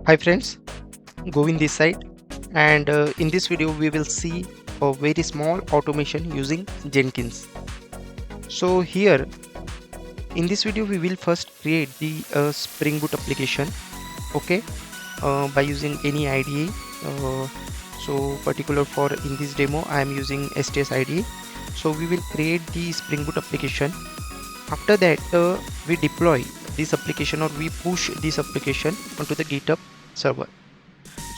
Hi friends, Govind this side, and in this video we will see a very small automation using Jenkins. So here in this video we will first create the Spring Boot application, okay, by using any IDE. Uh, so particular for in this demo I am using STS IDE. So we will create the Spring Boot application. After that we deploy this application or we push this application onto the GitHub server.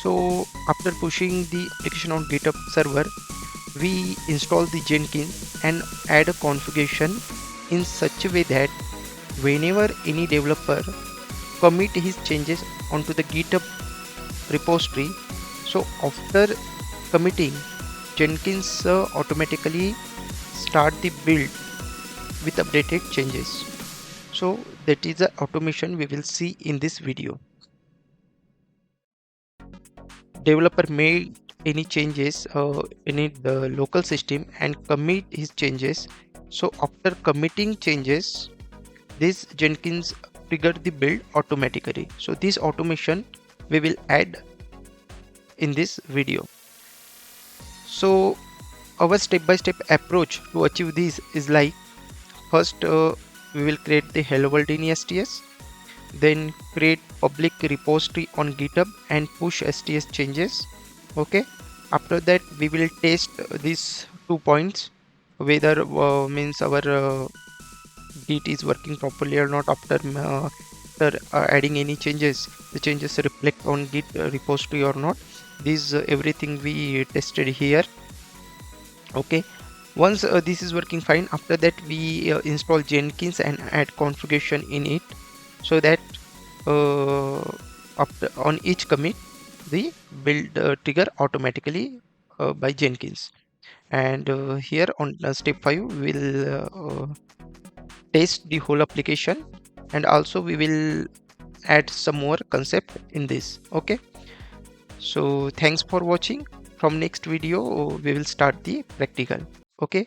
So after pushing the application on GitHub server, we install the Jenkins and add a configuration in such a way that whenever any developer commit his changes onto the GitHub repository, so after committing, Jenkins automatically start the build with updated changes. So that is the automation we will see in this video. Developer made any changes in the local system and commit his changes. So after committing changes, this Jenkins trigger the build automatically. So this automation we will add in this video. So our step-by-step approach to achieve this is like, first we will create the hello world in STS, then create public repository on GitHub and push STS changes. Okay, after that we will test these 2 points whether means our Git is working properly or not. After adding any changes, the changes reflect on Git repository or not. This everything we tested here. Okay, once this is working fine, after that we install Jenkins and add configuration in it, so that after on each commit the build trigger automatically by Jenkins. And here on step 5 we will test the whole application, and also we will add some more concept in this. Okay, so thanks for watching. From next video we will start the practical. Okay.